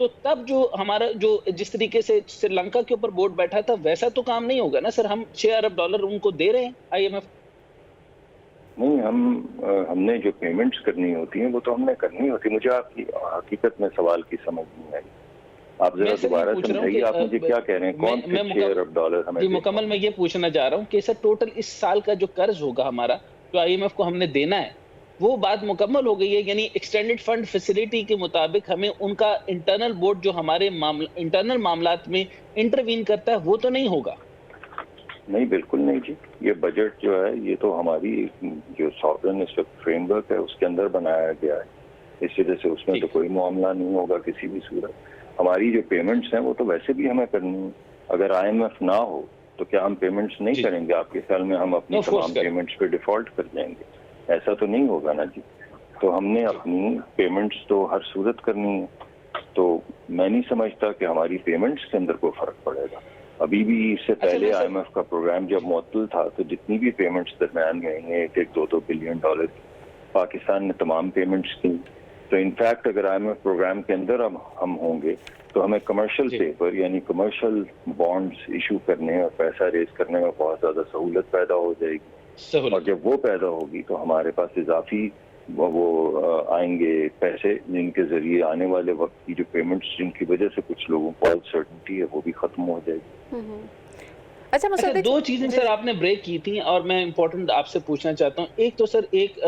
تو تب جو ہمارا جو جس طریقے سے سری لنکا کے اوپر بورڈ بیٹھا تھا ویسا تو کام نہیں ہوگا نا سر. ہم $6 ارب ان کو دے رہے ہیں IMF. نہیں، ہم نے جو پیمنٹس کرنی ہوتی ہیں وہ تو ہم نے کرنی ہوتی ہے. مجھے آپ کی حقیقت میں سوال کی سمجھ نہیں آئی. آپ ذرا دوبارہ سمجھائیے، آپ مجھے کیا کہہ رہے ہیں؟ کون سے $6 ارب ہمیں؟ جی مکمل میں یہ پوچھنا چاہ رہا ہوں کہ سر ٹوٹل اس سال کا جو قرض ہوگا ہمارا جو IMF کو ہم نے دینا ہے وہ بات مکمل ہو گئی ہے؟ یعنی ایکسٹینڈڈ فنڈ فیسلٹی کے مطابق ہمیں ان کا انٹرنل بورڈ جو ہمارے انٹرنل معاملات میں انٹروین کرتا ہے وہ تو نہیں ہوگا؟ نہیں، بالکل نہیں جی. یہ بجٹ جو ہے یہ تو ہماری جو ساورن فریم ورک ہے اس کے اندر بنایا گیا ہے. اس وجہ سے اس میں تو کوئی معاملہ نہیں ہوگا کسی بھی صورت. ہماری جو پیمنٹس ہیں وہ تو ویسے بھی ہمیں کرنی ہے. اگر IMF نہ ہو تو کیا ہم پیمنٹس نہیں کریں گے؟ آپ کے خیال میں ہم اپنی تمام پیمنٹس پہ ڈیفالٹ کر جائیں گے؟ ایسا تو نہیں ہوگا نا جی. تو ہم نے اپنی پیمنٹس تو ہر صورت کرنی ہے. تو میں نہیں سمجھتا کہ ہماری پیمنٹس کے اندر کوئی فرق پڑے گا. ابھی بھی اس سے پہلے IMF کا پروگرام جب معطل تھا تو جتنی بھی پیمنٹس درمیان میں آئی ہیں $1-2 بلین پاکستان نے تمام پیمنٹس کی. تو انفیکٹ اگر IMF پروگرام کے اندر ہم ہوں گے تو ہمیں کمرشل پیپر یعنی کمرشل بانڈز ایشو کرنے اور پیسہ ریز کرنے میں بہت زیادہ سہولت پیدا ہو جائے گی. اور جب وہ پیدا ہوگی تو ہمارے پاس اضافی وہ آئیں گے پیسے جن کے ذریعے آنے والے وقت کی جو پیمنٹس جن کی وجہ سے کچھ لوگوں کو انسرٹنٹی ہے وہ بھی ختم ہو جائے گی. اچھا دو چیزیں سر آپ نے بریک کی تھیں اور میں امپورٹنٹ آپ سے پوچھنا چاہتا ہوں. ایک تو سر ایک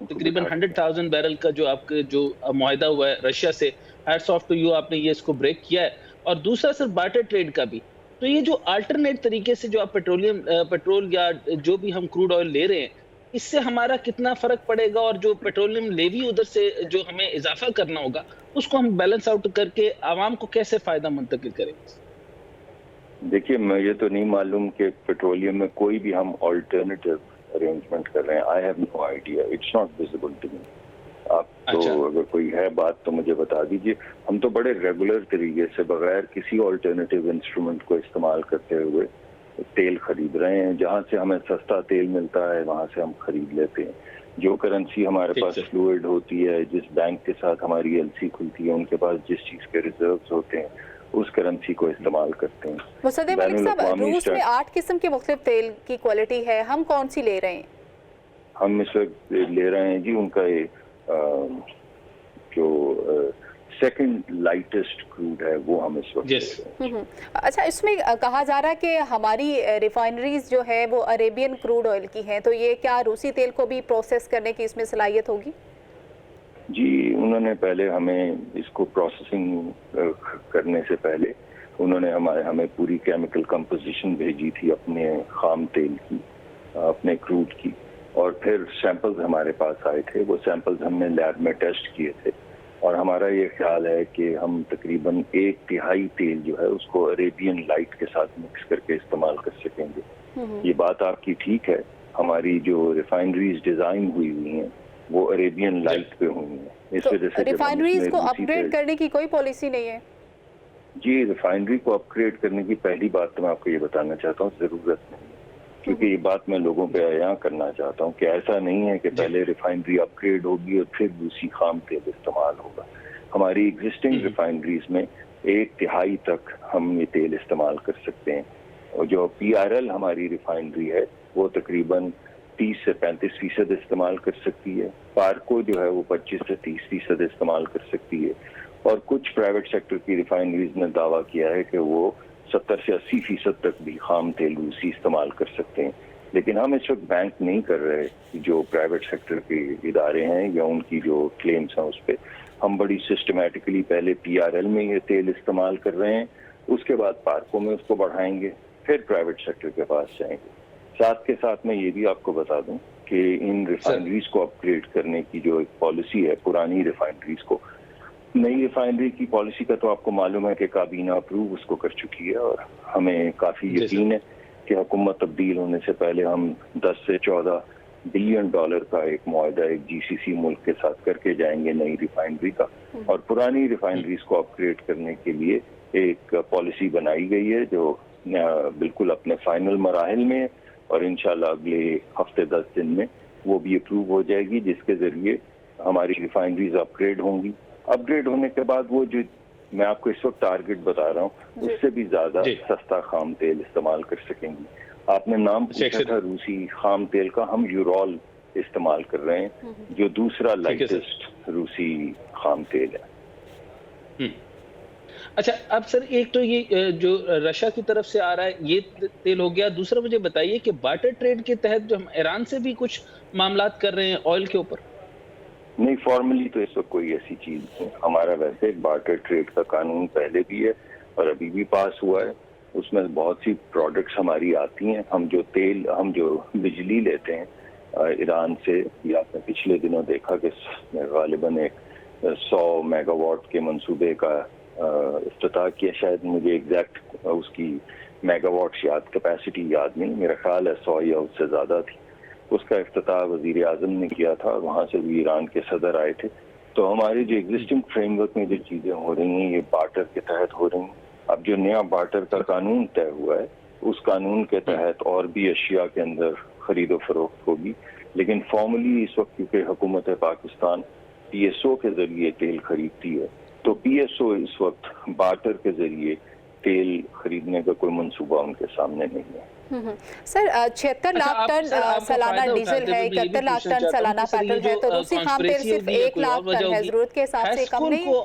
تقریباً 100,000 بیرل کا جو آپ کے جو معاہدہ ہوا ہے رشیا سے، ہیٹس آف ٹو یو، آپ نے یہ اس کو بریک کیا ہے. اور دوسرا سر بارٹر ٹریڈ کا بھی. تو یہ جو آلٹرنیٹ طریقے سے جو آپ پیٹرول یا جو بھی ہم کروڈ آئل لے رہے ہیں اس سے ہمارا کتنا فرق پڑے گا، اور جو پیٹرولیم لیوی ادھر سے جو ہمیں اضافہ کرنا ہوگا اس کو ہم بیلنس آؤٹ کر کے عوام کو کیسے فائدہ منتقل کریں گے؟ دیکھیے، میں یہ تو نہیں معلوم کہ پیٹرولیم میں کوئی بھی ہم آلٹرنیٹیو ارینجمنٹ کر رہے ہیں. I have no idea, it's not visible to me. آپ تو اگر کوئی ہے بات تو مجھے بتا دیجیے. ہم تو بڑے ریگولر طریقے سے بغیر کسی آلٹرنیٹیو انسٹرومنٹ کو استعمال کرتے ہوئے تیل خرید رہے ہیں. جہاں سے ہمیں سستا تیل ملتا ہے وہاں سے ہم خرید لیتے ہیں. جو کرنسی ہمارے پاس فلوئڈ ہوتی ہے، جس بینک کے ساتھ ہماری LC کھلتی ہے، ان کے پاس جس چیز کے ریزروز ہوتے ہیں اس کرنسی کو استعمال کرتے ہیں. مصدق ملک صاحب، روس میں 8 قسم کے مختلف تیل کی کوالٹی ہے، ہم کون سی لے رہے ہیں؟ ہم اس وقت لے رہے ہیں جی ان کا جو سیکنڈ لائٹسٹ کروڈ ہے وہ ہم اس وقت لے رہے ہیں. اچھا، اس میں کہا جا رہا ہے کہ ہماری ریفائنریز جو ہے وہ عربین کروڈ آئل کی ہیں، تو یہ کیا روسی تیل کو بھی پروسیس کرنے کی اس میں صلاحیت ہوگی؟ جی، انہوں نے پہلے ہمیں اس کو پروسیسنگ کرنے سے پہلے انہوں نے ہمیں پوری کیمیکل کمپوزیشن بھیجی تھی اپنے خام تیل کی، اپنے کروڈ کی. اور پھر سیمپلز ہمارے پاس آئے تھے. وہ سیمپلز ہم نے لیب میں ٹیسٹ کیے تھے اور ہمارا یہ خیال ہے کہ ہم تقریباً 1/3 تیل جو ہے اس کو عربین لائٹ کے ساتھ مکس کر کے استعمال کر سکیں گے. یہ بات آپ کی ٹھیک ہے. ہماری جو ریفائنریز ڈیزائن ہوئی ہیں وہ عربین لائٹ پہ ہوئی ہیں. اس وجہ سے ریفائنریز کو اپ گریڈ کرنے کی کوئی پالیسی نہیں ہے؟ جی، ریفائنری کو اپ گریڈ کرنے کی پہلی بات تو میں آپ کو یہ بتانا چاہتا ہوں ضرورت نہیں ہے. کیونکہ یہ بات میں لوگوں پہ عیاں کرنا چاہتا ہوں کہ ایسا نہیں ہے کہ پہلے ریفائنری اپ گریڈ ہوگی اور پھر دوسری خام تیل استعمال ہوگا. ہماری ایگزسٹنگ ریفائنریز میں 1/3 تک ہم یہ تیل استعمال کر سکتے ہیں. اور جو PRL ہماری ریفائنری ہے وہ تقریباً 30 سے 35% استعمال کر سکتی ہے. پارکو جو ہے وہ 25 سے 30% استعمال کر سکتی ہے. اور کچھ پرائیویٹ سیکٹر کی ریفائنریز نے دعویٰ کیا ہے کہ وہ 70 سے 80% تک بھی خام تیل روسی استعمال کر سکتے ہیں. لیکن ہم اس وقت بینک نہیں کر رہے جو پرائیویٹ سیکٹر کے ادارے ہیں یا ان کی جو کلیمز ہیں اس پہ. ہم بڑی سسٹمیٹکلی پہلے PRL میں یہ تیل استعمال کر رہے ہیں، اس کے بعد پارکوں میں اس کو بڑھائیں گے، پھر پرائیویٹ سیکٹر کے پاس جائیں گے. ساتھ کے ساتھ میں یہ بھی آپ کو بتا دوں کہ ان ریفائنریز کو اپ گریڈ کرنے کی جو ایک پالیسی ہے پرانی ریفائنریز کو، نئی ریفائنری کی پالیسی کا تو آپ کو معلوم ہے کہ کابینہ اپروو اس کو کر چکی ہے. اور ہمیں کافی یقین ہے کہ حکومت تبدیل ہونے سے پہلے ہم 10 سے 14 بلین ڈالر کا ایک معاہدہ ایک GCC ملک کے ساتھ کر کے جائیں گے نئی ریفائنری کا. اور پرانی ریفائنریز کو اپ گریڈ کرنے کے لیے ایک پالیسی بنائی گئی ہے جو بالکل اپنے فائنل مراحل میں، اور انشاءاللہ اگلے ہفتے 10 دن میں وہ بھی اپروو ہو جائے گی، جس کے ذریعے ہماری ریفائنریز اپ گریڈ ہوں گی. اپ گریڈ ہونے کے بعد وہ جو میں آپ کو اس وقت ٹارگٹ بتا رہا ہوں، اس سے بھی زیادہ سستا خام تیل استعمال کر سکیں گی. آپ نے نام پوچھا تھا روسی خام تیل کا، ہم یورول استعمال کر رہے ہیں جو دوسرا لائٹسٹ روسی خام تیل ہے. اچھا اب سر ایک تو یہ جو رشیا کی طرف سے آ رہا ہے یہ تیل ہو گیا، دوسرا مجھے بتائیے کہ بارٹر ٹریڈ کے تحت جو ہم ایران سے بھی کچھ معاملات کر رہے ہیں آئل کے اوپر؟ نہیں، فارملی تو اس وقت کوئی ایسی چیز نہیں. ہمارا ویسے بارٹر ٹریڈ کا قانون پہلے بھی ہے اور ابھی بھی پاس ہوا ہے. اس میں بہت سی پروڈکٹس ہماری آتی ہیں. ہم جو بجلی لیتے ہیں ایران سے، یا آپ نے پچھلے دنوں دیکھا کہ غالباً 100 میگا واٹ کے منصوبے کا افتتاح کیا. شاید مجھے ایگزیکٹ اس کی میگا واٹ کیپیسٹی یاد نہیں، میرا خیال ہے 100 یا اس سے زیادہ تھی. اس کا افتتاح وزیر اعظم نے کیا تھا، وہاں سے بھی ایران کے صدر آئے تھے. تو ہماری جو ایگزسٹنگ فریم ورک میں جو چیزیں ہو رہی ہیں یہ بارٹر کے تحت ہو رہی ہیں. اب جو نیا بارٹر کا قانون طے ہوا ہے اس قانون کے تحت اور بھی اشیاء کے اندر خرید و فروخت ہوگی. لیکن فارملی اس وقت کیونکہ حکومت پاکستان پی ایس او کے ذریعے تیل خریدتی ہے، تو پی ایس او اس وقت بارٹر کے ذریعے تیل خریدنے کا کوئی منصوبہ ان کے سامنے نہیں ہے. سر 76 لاکھ ٹن سالانہ ڈیزل ہے، 71 لاکھ ٹن سالانہ پیٹرول ہے، تو روسی خام تیل صرف 1 لاکھ ٹن ہے، ضرورت کے حساب سے کم نہیں ہے؟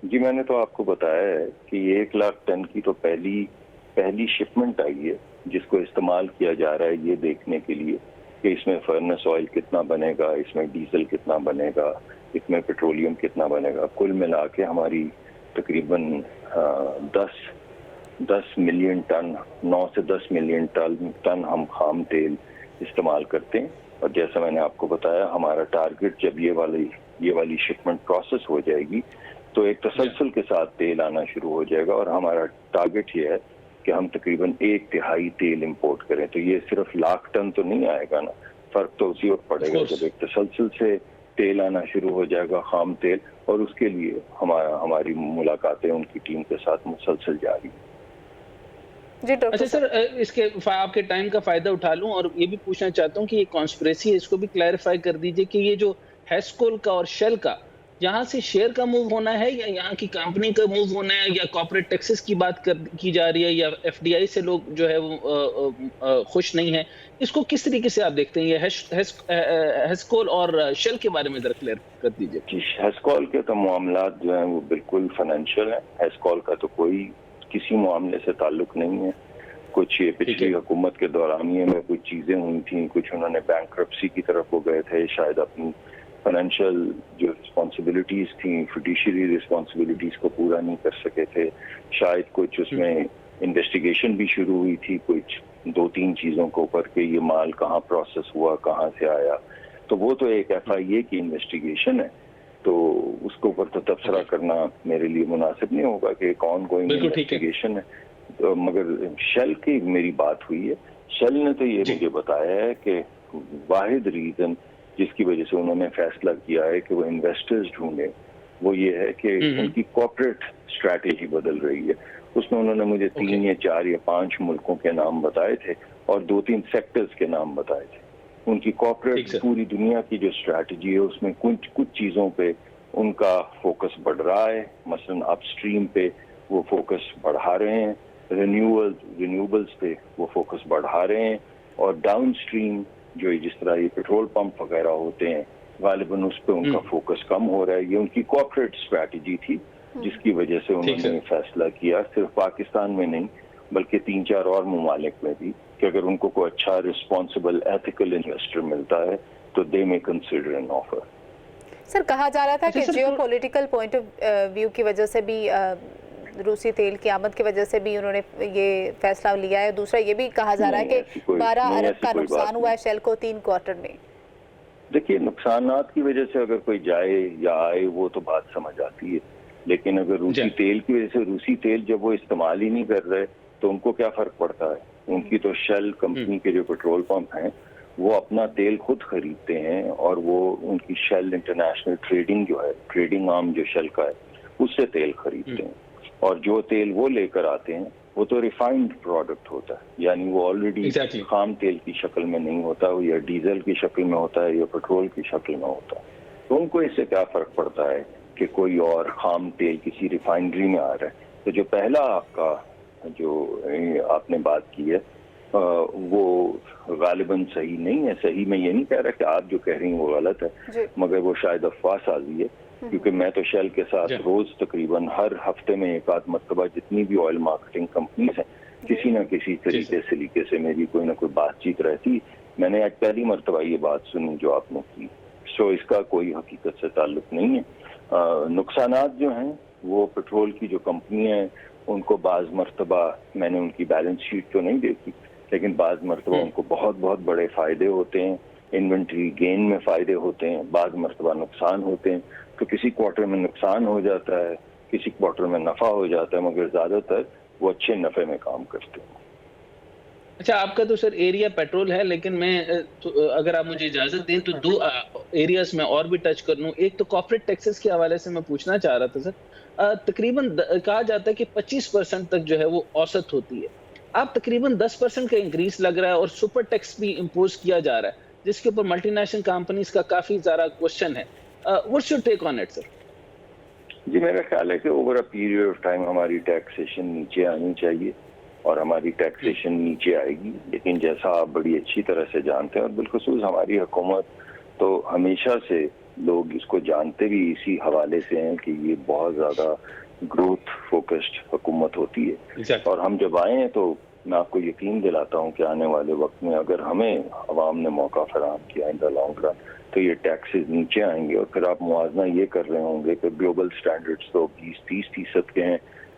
جی میں نے تو آپ کو بتایا ہے کہ یہ 1 لاکھ ٹن کی تو پہلی شپمنٹ آئی ہے جس کو استعمال کیا جا رہا ہے یہ دیکھنے کے لیے کہ اس میں فرنس آئل کتنا بنے گا، اس میں ڈیزل کتنا بنے گا، اس میں پیٹرولیم کتنا بنے گا. کل ملا کے ہماری تقریباً 10 ملین ٹن 9 سے 10 ملین ٹن ہم خام تیل استعمال کرتے ہیں. اور جیسا میں نے آپ کو بتایا ہمارا ٹارگٹ جب یہ والی شپمنٹ پروسیس ہو جائے گی تو ایک تسلسل کے ساتھ تیل آنا شروع ہو جائے گا. اور ہمارا ٹارگٹ یہ ہے کہ ہم تقریباً 1/3 تیل امپورٹ کریں. تو یہ صرف لاکھ ٹن تو نہیں آئے گا نا، فرق تو اسی وقت پڑے گا جب ایک تسلسل سے تیل آنا شروع ہو جائے گا خام تیل. اور اس کے لیے ہماری ملاقاتیں ان کی ٹیم کے ساتھ مسلسل جاری ہیں. اچھا سر اس کے آپ کے ٹائم کا فائدہ اٹھا لوں اور یہ بھی پوچھنا چاہتا ہوں کہ یہ کانسپریسی ہے، اس کو بھی کلیریفائی کر دیجئے کہ یہ جو ہیسکول کا اور شیل کا یہاں سے شیئر کا موو ہونا ہے یا یہاں کی کمپنی کا موو ہونا ہے، یا کارپوریٹ ٹیکسز کی بات کی جا رہی ہے، یا ایف ڈی آئی سے لوگ جو ہے وہ خوش نہیں ہیں، اس کو کس طریقے سے آپ دیکھتے ہیں؟ یہ ہیسکول اور شیل کے بارے میں ذرا کلیئر کر دیجئے. ہیسکول کے تو معاملات جو ہیں وہ بالکل فائنینشیل ہیں. ہیسکول کا تو کوئی کسی معاملے سے تعلق نہیں ہے. کچھ پچھلی حکومت کے دورانیے میں کچھ چیزیں ہوئی تھیں، کچھ انہوں نے بینکرپسی کی طرف وہ گئے تھے، شاید اپنی فائنینشیل جو رسپانسبلٹیز تھیں فیڈیشری رسپانسبلٹیز کو پورا نہیں کر سکے تھے. شاید کچھ اس میں انویسٹیگیشن بھی شروع ہوئی تھی کچھ 2-3 چیزوں کے اوپر کہ یہ مال کہاں پروسیس ہوا، کہاں سے آیا. تو وہ تو ایک ایف آئی اے کی انویسٹیگیشن ہے، تو اس کے اوپر تو تبصرہ کرنا میرے لیے مناسب نہیں ہوگا کہ ایک آن گوئنگ انویسٹیگیشن ہے. مگر شیل کی میری بات ہوئی ہے. شیل نے تو یہ مجھے بتایا ہے کہ واحد ریزن جس کی وجہ سے انہوں نے فیصلہ کیا ہے کہ وہ انویسٹرز ڈھونڈیں وہ یہ ہے کہ ان کی کارپوریٹ اسٹریٹجی بدل رہی ہے. اس میں انہوں نے مجھے 3 یا 4 یا 5 ملکوں کے نام بتائے تھے اور 2-3 سیکٹرز کے نام بتائے تھے. ان کی کارپوریٹ پوری دنیا کی جو اسٹریٹجی ہے اس میں کچھ چیزوں پہ ان کا فوکس بڑھ رہا ہے. مثلا اپ اسٹریم پہ وہ فوکس بڑھا رہے ہیں، رینیوبلز پہ وہ فوکس بڑھا رہے ہیں، اور ڈاؤن اسٹریم جو جس طرح یہ پیٹرول پمپ وغیرہ ہوتے ہیں غالباً اس پہ ان کا فوکس کم ہو رہا ہے. یہ ان کی کارپوریٹ اسٹریٹجی تھی جس کی وجہ سے انہوں نے فیصلہ کیا صرف پاکستان میں نہیں بلکہ 3-4 اور ممالک میں بھی کہ اگر ان کو کوئی اچھا رسپانسبل ایتھیکل انویسٹر ملتا ہے تو دے میں کنسیڈر این آفر. سر کہا جا رہا تھا کہ geopolitical point of view کی وجہ سے بھی روسی تیل کی آمد کی وجہ سے بھی انہوں نے یہ فیصلہ لیا ہے. دوسرا یہ بھی کہا جا رہا ہے کہ 12 ارب کا نقصان ہوا ہے شیل کو 3 کوارٹر میں. دیکھیے نقصانات کی وجہ سے اگر کوئی جائے یا آئے وہ تو بات سمجھ آتی ہے، لیکن اگر روسی تیل کی وجہ سے روسی تیل جب وہ استعمال ہی نہیں کر رہے تو ان کو کیا فرق پڑتا ہے؟ ان کی تو شیل کمپنی کے جو پیٹرول پمپ ہیں وہ اپنا تیل خود خریدتے ہیں اور وہ ان کی شیل انٹرنیشنل ٹریڈنگ جو ہے ٹریڈنگ آرم جو شیل کا ہے اس سے تیل خریدتے ہیں. اور جو تیل وہ لے کر آتے ہیں وہ تو ریفائنڈ پروڈکٹ ہوتا ہے، یعنی وہ آلریڈی خام تیل کی شکل میں نہیں ہوتا، وہ یا ڈیزل کی شکل میں ہوتا ہے یا پیٹرول کی شکل میں ہوتا ہے. تو ان کو اس سے کیا فرق پڑتا ہے کہ کوئی اور خام تیل کسی ریفائنری میں آ رہا ہے. تو جو پہلا آپ کا جو آپ نے بات کی ہے وہ غالباً صحیح نہیں ہے. صحیح میں یہ نہیں کہہ رہا کہ آپ جو کہہ رہی ہیں وہ غلط ہے, مگر وہ شاید افواہ سازی ہے, کیونکہ میں تو شیل کے ساتھ روز تقریباً ہر ہفتے میں ایک آدھ مرتبہ جتنی بھی آئل مارکیٹنگ کمپنیز ہیں کسی نہ کسی طریقے سے میری کوئی نہ کوئی بات چیت رہتی. میں نے آج پہلی مرتبہ یہ بات سنی جو آپ نے کی. سو اس کا کوئی حقیقت سے تعلق نہیں ہے. نقصانات جو ہیں وہ پیٹرول کی جو کمپنیاں ہیں ان کو بعض مرتبہ, میں نے ان کی بیلنس شیٹ تو نہیں دیکھی, لیکن بعض مرتبہ ان کو بہت بہت بڑے فائدے ہوتے ہیں, انوینٹری گین میں فائدے ہوتے ہیں, بعض مرتبہ نقصان ہوتے ہیں. تو کسی کوارٹر میں نقصان ہو جاتا ہے, کسی کوارٹر میں نفع ہو جاتا ہے, مگر زیادہ تر وہ اچھے نفع میں کام کرتے ہیں. اچھا, آپ کا تو سر ایریا پیٹرول ہے, لیکن میں اگر آپ مجھے اجازت دیں تو 2 ایریاز میں اور بھی ٹچ کر لوں. ایک تو کارپوریٹ ٹیکسز کے حوالے سے میں پوچھنا چاہ رہا تھا سر. تقریباً کہا جاتا ہے کہ 25% تک جو ہے وہ اوسط ہوتی ہے. آپ تقریباً 10% کا انکریز لگ رہا ہے اور سپر ٹیکس بھی امپوز کیا جا رہا ہے, جس کے اوپر ملٹی نیشنل کمپنیز کا کافی زیادہ کوشچن ہے. What's your take on it sir? جی, میرا خیال ہے کہ over a period of time ہماری ٹیکسیشن نیچے آنی چاہیے اور ہماری ٹیکسیشن نیچے آئے گی. لیکن جیسا آپ بڑی اچھی طرح سے جانتے ہیں, اور بالخصوص ہماری حکومت تو ہمیشہ سے لوگ اس کو جانتے بھی اسی حوالے سے ہیں کہ یہ بہت زیادہ گروتھ فوکسڈ حکومت ہوتی ہے. اور ہم جب آئے ہیں تو میں آپ کو یقین دلاتا ہوں کہ آنے والے وقت میں اگر ہمیں عوام نے موقع فراہم کیا ان دا لانگ رن تو یہ ٹیکسز نیچے آئیں گے. اور پھر آپ موازنہ یہ کر رہے ہوں گے کہ گلوبل سٹینڈرڈز تو 20-30% کے ہیں,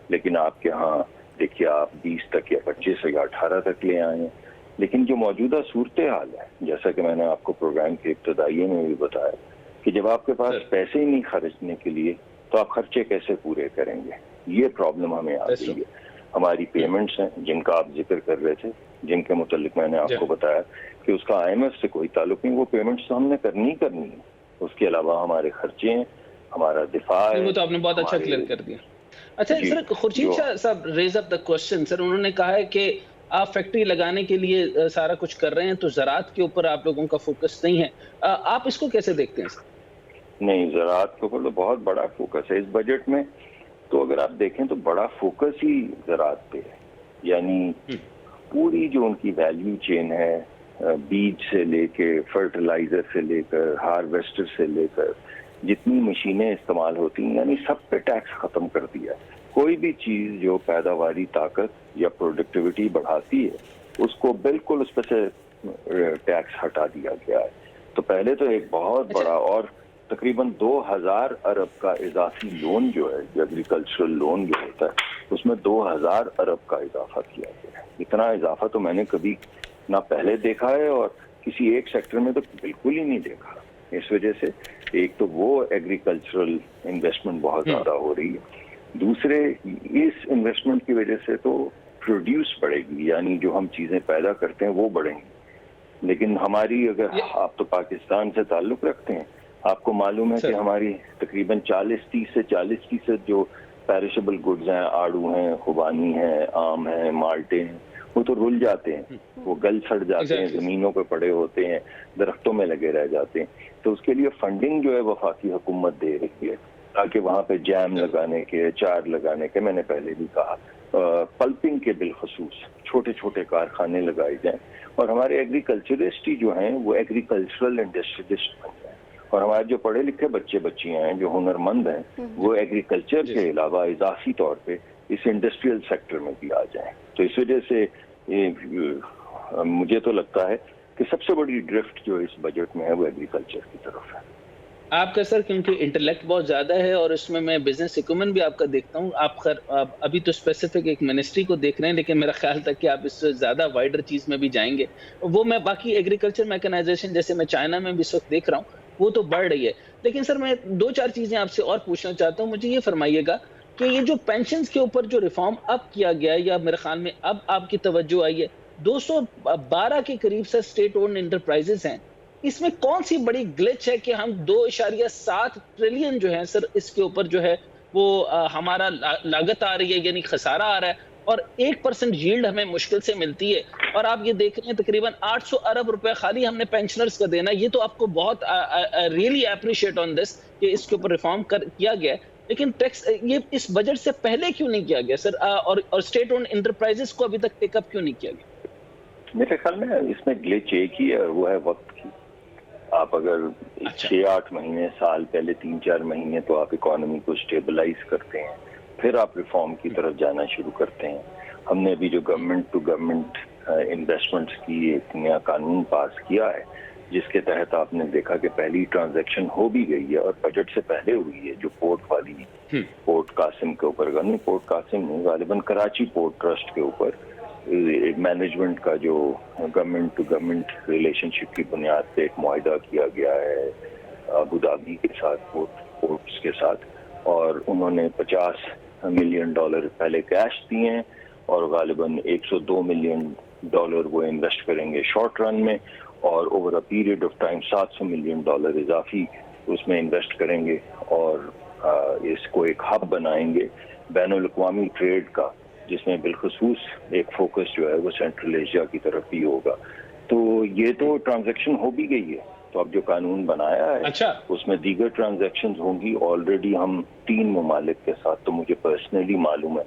لیکن آپ کے ہاں دیکھیے آپ 20 تک یا 25 یا 18 تک لے آئے ہیں. لیکن جو موجودہ صورتحال ہے, جیسا کہ میں نے آپ کو پروگرام کے ابتدائیے میں بھی بتایا کہ جب آپ کے پاس پیسے ہی نہیں خرچنے کے لیے تو آپ خرچے کیسے پورے کریں گے. یہ پرابلم ہمیں آ گئی ہے. ہماری پیمنٹس ہیں جن کا آپ ذکر کر رہے تھے, جن کے متعلق میں نے آپ کو بتایا کہ اس کا IMF سے کوئی تعلق نہیں, وہ پیمنٹس تو ہم نے کرنی ہے. اس کے علاوہ ہمارے خرچے ہیں, ہمارا دفاع ہے. وہ تو آپ نے بہت اچھا کلیئر کر دیا. اچھا سر, خورشید شاہ صاحب ریز اپ دا کوسچن. سر انہوں نے کہا ہے کہ آپ فیکٹری لگانے کے لیے سارا کچھ کر رہے ہیں تو زراعت کے اوپر آپ لوگوں کا فوکس نہیں ہے. آپ اس کو کیسے دیکھتے ہیں سر؟ نہیں, زراعت کے اوپر تو بہت بڑا فوکس ہے اس بجٹ میں. تو اگر آپ دیکھیں تو بڑا فوکس ہی زراعت پہ ہے. یعنی پوری جو ان کی ویلیو چین ہے, بیج سے لے کے فرٹیلائزر سے لے کر ہارویسٹر سے لے کر جتنی مشینیں استعمال ہوتی ہیں, یعنی سب پہ ٹیکس ختم کر دیا. کوئی بھی چیز جو پیداواری طاقت یا پروڈکٹیوٹی بڑھاتی ہے اس کو بالکل اس پہ سے ٹیکس ہٹا دیا گیا ہے. تو پہلے تو ایک بہت بڑا اور تقریباً 2000 ارب کا اضافی لون جو ہے, جو ایگریکلچرل لون جو ہوتا ہے اس میں 2000 ارب کا اضافہ کیا گیا ہے. اتنا اضافہ تو میں نے کبھی نہ پہلے دیکھا ہے اور کسی ایک سیکٹر میں تو بالکل ہی نہیں دیکھا. اس وجہ سے ایک تو وہ ایگریکلچرل انویسٹمنٹ بہت زیادہ ہو رہی ہے. دوسرے, اس انویسٹمنٹ کی وجہ سے تو پروڈیوس بڑھے گی, یعنی جو ہم چیزیں پیدا کرتے ہیں وہ بڑھیں گی. لیکن ہماری, اگر آپ تو پاکستان سے تعلق رکھتے ہیں, آپ کو معلوم ہے کہ ہماری تقریباً 30% جو پیرشبل گڈز ہیں, آڑو ہیں, خوبانی ہیں, آم ہیں, مالٹے ہیں, وہ تو رل جاتے ہیں, وہ گل سڑ جاتے ہیں, زمینوں پہ پڑے ہوتے ہیں, درختوں میں لگے رہ جاتے ہیں. تو اس کے لیے فنڈنگ جو ہے وفاقی حکومت دے رہی ہے تاکہ وہاں پہ جیم لگانے کے, اچار لگانے کے, میں نے پہلے بھی کہا پلپنگ کے بالخصوص چھوٹے چھوٹے کارخانے لگائے جائیں. اور ہمارے ایگریکلچرسٹ جو ہیں وہ ایگریکلچرل انڈسٹریلسٹ بن جائیں. اور ہمارے جو پڑھے لکھے بچے بچیاں ہیں, جو ہنرمند ہیں, وہ ایگریکلچر کے علاوہ اضافی طور پہ اس انڈسٹریل سیکٹر میں بھی آ جائیں. تو اس وجہ سے مجھے تو لگتا ہے کہ سب سے بڑی ڈرفٹ جو اس بجٹ میں ہے وہ ایگریکلچر کی طرف ہے. آپ کا سر کیونکہ انٹلیکٹ بہت زیادہ ہے اور اس میں بزنس ایکومن بھی آپ کا دیکھتا ہوں. آپ ابھی تو اسپیسیفک ایک منسٹری کو دیکھ رہے ہیں, لیکن میرا خیال تھا کہ آپ اس سے زیادہ وائڈر چیز میں بھی جائیں گے. وہ میں باقی ایگریکلچر میکنائزیشن جیسے میں چائنا میں بھی اس وقت دیکھ رہا ہوں وہ تو بڑھ رہی ہے. لیکن سر میں 2-4 چیزیں آپ سے اور پوچھنا چاہتا ہوں. مجھے یہ فرمائیے گا کہ یہ جو پینشنز کے اوپر جو ریفارم اب کیا گیا ہے, یا میرے خیال میں اب آپ کی توجہ آئی ہے, 212 کے قریب سے اسٹیٹ اونڈ انٹرپرائزز ہیں, اس میں کون سی بڑی گلچ ہے کہ ہم 2.7 ٹریلین جو ہے سر اس کے اوپر جو ہے وہ ہمارا لاگت آ رہی ہے, یعنی خسارہ آ رہا ہے, اور 1% ییلڈ ہمیں مشکل سے ملتی ہے، اور آپ یہ دیکھ رہے ہیں تقریباً 800 ارب روپے خالی ہم نے پینشنرز کا دینا. یہ تو آپ کو بہت ریئلی اپریشیٹ آن دس کہ اس کے اوپر ریفارم کیا گیا ہے. لیکن ٹیکس یہ اس بجٹ سے پہلے کیوں نہیں کیا گیا سر، اور اسٹیٹ اونڈ انٹرپرائزز کو ابھی تک ٹیک اپ کیوں نہیں کیا گیا؟ میرے خیال میں اس میں گلچ ایک ہی ہے، وہ ہے وقت کی. آپ اگر 6-8 مہینے سال پہلے 3-4 مہینے تو آپ اکانومی کو اسٹیبلائز کرتے ہیں، پھر آپ ریفارم کی طرف جانا شروع کرتے ہیں. ہم نے ابھی جو گورنمنٹ ٹو گورنمنٹ انویسٹمنٹس کی ایک نیا قانون پاس کیا ہے، جس کے تحت آپ نے دیکھا کہ پہلی ٹرانزیکشن ہو بھی گئی ہے اور بجٹ سے پہلے ہوئی ہے، جو پورٹ والی پورٹ قاسم کے اوپر، نہیں پورٹ قاسم نہیں، غالباً کراچی پورٹ ٹرسٹ کے اوپر مینجمنٹ کا جو گورنمنٹ ٹو گورنمنٹ ریلیشن شپ کی بنیاد پہ ایک معاہدہ کیا گیا ہے ابو دھابی کے ساتھ، پورٹس کے ساتھ، اور انہوں نے $50 ملین پہلے کیش دیے ہیں اور غالباً $102 ملین وہ انویسٹ کریں گے شارٹ رن میں، اور over a period of time $700 million اضافی اس میں انویسٹ کریں گے، اور اس کو ایک ہب بنائیں گے بین الاقوامی ٹریڈ کا، جس میں بالخصوص ایک فوکس جو ہے وہ سینٹرل ایشیا کی طرف بھی ہوگا. تو یہ تو ٹرانزیکشن ہو بھی گئی ہے. تو اب جو قانون بنایا ہے اس میں دیگر ٹرانزیکشنز ہوں گی. آلریڈی ہم 3 ممالک کے ساتھ، تو مجھے پرسنلی معلوم ہے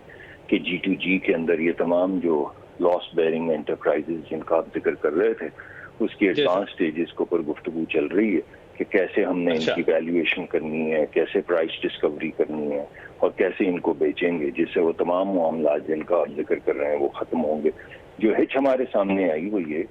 کہ G2G کے اندر یہ تمام جو لاس بیئرنگ انٹرپرائزز جن کا آپ ذکر کر رہے تھے، اس کی ایڈوانس سٹیجز کے اوپر گفتگو چل رہی ہے کہ کیسے ہم نے ان کی ویلیویشن کرنی ہے، کیسے پرائس ڈسکوری کرنی ہے، اور کیسے ان کو بیچیں گے، جس سے وہ تمام معاملات جن کا آپ ذکر کر رہے ہیں وہ ختم ہوں گے. جو ہچ ہمارے سامنے آئی وہ یہ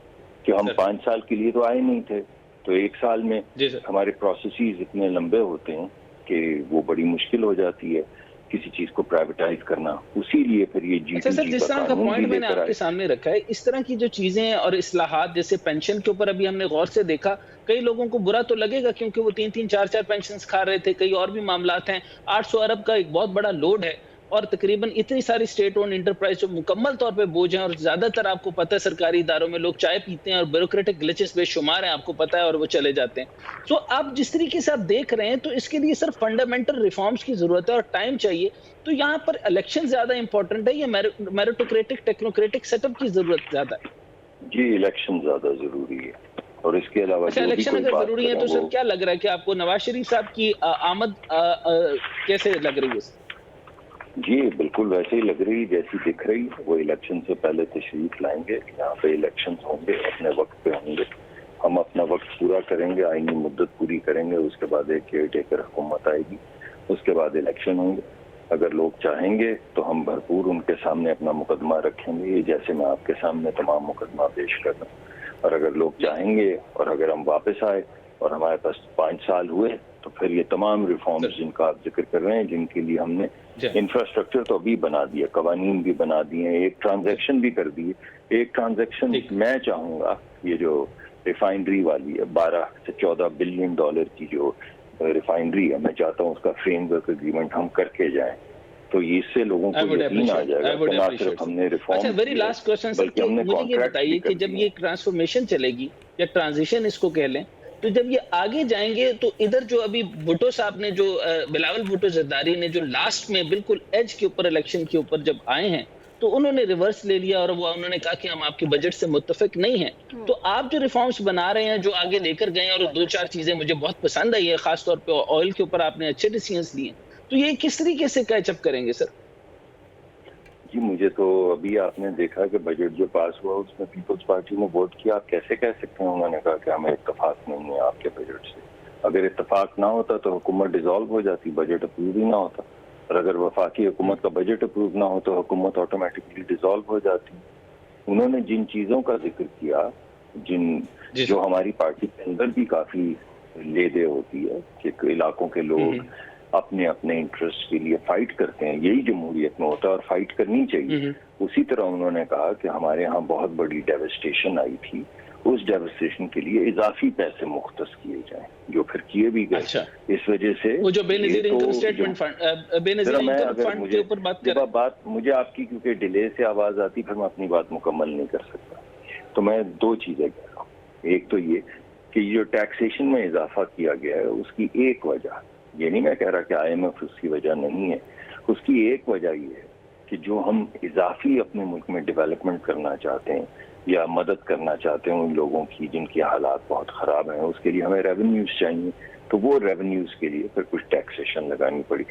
کہ ہم 5 سال کے لیے تو آئے نہیں تھے، تو 1 سال میں ہمارے پروسیسز اتنے لمبے ہوتے ہیں کہ وہ بڑی مشکل ہو جاتی ہے کسی چیز کو پرائیویٹائز کرنا. اسی لیے پھر یہ G2G جس طرح کا پوائنٹ میں نے آپ کے سامنے رکھا ہے، اس طرح کی جو چیزیں اور اصلاحات، جیسے پینشن کے اوپر ابھی ہم نے غور سے دیکھا، کئی لوگوں کو برا تو لگے گا کیونکہ وہ 3-3 4-4 پینشنز کھا رہے تھے، کئی اور بھی معاملات ہیں. 800 ارب کا ایک بہت بڑا لوڈ ہے، اور تقریباً اتنی ساری اسٹیٹ اونڈ انٹرپرائز جو مکمل طور پہ بوجھ ہیں، اور زیادہ تر آپ کو پتہ ہے سرکاری اداروں میں لوگ چائے پیتے ہیں اور بیوروکریٹک گلچز بے شمار ہیں، آپ کو پتہ ہے، اور وہ چلے جاتے ہیں. سو آپ جس طریقے سے آپ دیکھ رہے ہیں، تو اس کے لیے صرف فنڈامنٹل ریفارمز کی ضرورت ہے اور ٹائم چاہیے. تو یہاں پر الیکشن زیادہ امپورٹنٹ ہے یا میرٹوکریٹک ٹیکنوکریٹک سیٹ اپ کی ضرورت زیادہ ہے؟ جی الیکشن زیادہ ضروری ہے، اور اس کے علاوہ جو بھی الیکشن کوئی اگر بات ضروری ہے تو سر کیا لگ رہا ہے کہ آپ کو نواز شریف صاحب کی آمد کیسے لگ رہی ہے؟ جی بالکل ویسے ہی لگ رہی جیسی دکھ رہی. وہ الیکشن سے پہلے تشریف لائیں گے، یہاں پہ الیکشن ہوں گے، اپنے وقت پہ ہوں گے. ہم اپنا وقت پورا کریں گے، آئینی مدت پوری کریں گے، اس کے بعد ایک کیئر ٹیکر حکومت آئے گی، اس کے بعد الیکشن ہوں گے. اگر لوگ چاہیں گے تو ہم بھرپور ان کے سامنے اپنا مقدمہ رکھیں گے، جیسے میں آپ کے سامنے تمام مقدمہ پیش کر رہا ہوں. اور اگر لوگ چاہیں گے اور اگر ہم واپس آئے اور ہمارے پاس 5 سال ہوئے، تو پھر یہ تمام ریفارمز جن کا آپ ذکر کر رہے ہیں، جن کے لیے ہم نے انفراسٹرکچر تو ابھی بنا دیا، قوانین بھی بنا دیے ہیں، ایک ٹرانزیکشن بھی کر دی. ایک ٹرانزیکشن میں چاہوں گا یہ جو ریفائنری والی ہے، 12 سے 14 بلین ڈالر کی جو ریفائنری ہے، میں چاہتا ہوں اس کا فریم ورک ایگریمنٹ ہم کر کے جائیں، تو اس سے لوگوں کو یقین آ جائے گا کہ نہ صرف ہم نے ریفارم ویری لاسٹ کوسچن سر، مجھے یہ بتائیے کہ جب یہ ٹرانسفارمیشن چلے گی یا ٹرانزیشن اس کو کہہ لیں، تو جب یہ آگے جائیں گے تو ادھر جو ابھی بھٹو صاحب نے، جو بلاول بھٹو زرداری نے جو لاسٹ میں بالکل ایج کے اوپر الیکشن کے اوپر جب آئے ہیں، تو انہوں نے ریورس لے لیا اور وہ انہوں نے کہا کہ ہم آپ کے بجٹ سے متفق نہیں ہیں. تو آپ جو ریفارمز بنا رہے ہیں، جو آگے لے کر گئے ہیں، اور 2-4 چیزیں مجھے بہت پسند آئی ہے، خاص طور پہ آئل کے اوپر آپ نے اچھے ڈیسیژنز لیے، تو یہ کس طریقے سے کیچ اپ کریں گے سر؟ جی مجھے تو ابھی آپ نے دیکھا کہ بجٹ جو پاس ہوا اس میں پیپلز پارٹی نے ووٹ کیا. آپ کیسے کہہ سکتے ہیں؟ انہوں نے کہا کہ ہمیں اتفاق نہیں ہے آپ کے بجٹ سے. اگر اتفاق نہ ہوتا تو حکومت ڈیزالو ہو جاتی، بجٹ اپروو ہی نہ ہوتا. اور اگر وفاقی حکومت کا بجٹ اپروو نہ ہو تو حکومت آٹومیٹکلی ڈیزالو ہو جاتی. انہوں نے جن چیزوں کا ذکر کیا، جو ہماری پارٹی کے اندر بھی کافی لے دے ہوتی ہے کہ علاقوں کے لوگ اپنے اپنے انٹرسٹ کے لیے فائٹ کرتے ہیں، یہی جمہوریت میں ہوتا ہے اور فائٹ کرنی چاہیے. اسی طرح انہوں نے کہا کہ ہمارے ہاں بہت بڑی ڈیوسٹیشن آئی تھی، اس ڈیوسٹیشن کے لیے اضافی پیسے مختص کیے جائیں، جو پھر کیے بھی گئے. اس وجہ سے وہ جو بے نظیر انکم اسٹیٹمنٹ فنڈ، بے نظیر انکم فنڈ کے اوپر بات کر رہے ہیں. مجھے آپ کی کیونکہ ڈیلے سے آواز آتی، پھر میں اپنی بات مکمل نہیں کر سکتا. تو میں 2 چیزیں کہہ رہا ہوں. ایک تو یہ کہ جو ٹیکسیشن میں اضافہ کیا گیا ہے اس کی ایک وجہ، یہ نہیں میں کہہ رہا کہ IMF اس کی وجہ نہیں ہے، اس کی ایک وجہ یہ ہے کہ جو ہم اضافی اپنے ملک میں ڈیولپمنٹ کرنا چاہتے ہیں یا مدد کرنا چاہتے ہیں ان لوگوں کی جن کی حالات بہت خراب ہیں، اس کے لیے ہمیں ریونیوز چاہیے، تو وہ ریونیوز کے لیے پھر کچھ ٹیکسیشن لگانی پڑی۔